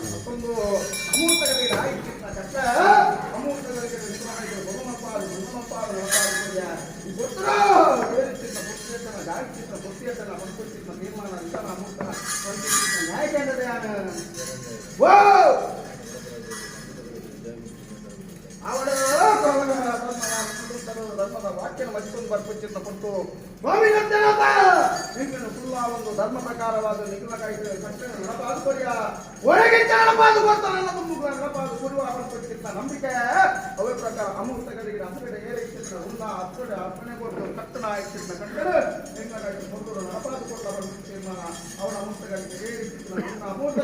ಮತ್ತೊಂದು ಅಮೂರ್ತಗಳಿಗೆ ಆಯ್ತಿನ ಕಷ್ಟ ಅಮೂರ್ತಗಳಿಗೆ ಬಹುಮಪಾಲು ಮನ್ನಮಪಾಲು ಈ ಗೊತ್ತರ ಬೇರಿಸಿನ ಪುಸ್ತಕನ ಗಾಯಚಿನ ಪುಸ್ತಕನ ಪಂಚಚಿನ ತೀರ್ಮಾನ ವಿಧಾನ ಅಮೂರ್ತನ ಪಂಚಚಿನ ನ್ಯಾಯಕಂಡದಯಾನ ಓ ಅವಳ ಧರ್ಮದ ವಾಕ್ಯನ ಮತ್ತೊಂದು ಬರ್ಪಚ್ಚಿನ ಕೊಟ್ಟು ಫುಲ್ಲ ಒಂದು ಧರ್ಮ ಪ್ರಕಾರವಾದ ನಿಖಿಲ ಕಾಯ್ದೆ ಕಷ್ಟ ನಡಪಾದು ಕೊರಿಯ ಒಳಗೆ ನಡಪಾದು ಕೊಡ್ತಾನೆ ನಡಪಾದು ಕೊಡುವ ಅವಶ್ಯಕಿಂತ ನಂಬಿಕೆ ಅವೇ ಪ್ರಕಾರ ಅಮೂರ್ತಗಳಿಗೆ ಹಸಿಗಡೆ ಏರಿಸಿದ ಹುಲ್ಲ ಹತ್ತಡೆ ಅರ್ಪಣೆ ಕೊಟ್ಟು ಕಟ್ಟಣ ಆಯ್ತಿದ್ದ ಕಟ್ಟಡ ನಿಖಿಲ ಕಾಯ್ದೆ ಮೊದಲು ನಡಪಾದು ಕೊಟ್ಟ ತೀರ್ಮಾನ ಅವನ ಅಮೂರ್ತಗಳಿಗೆ ಏರಿಸಿದ ಹುಲ್ಲ ಅಮೂರ್ತ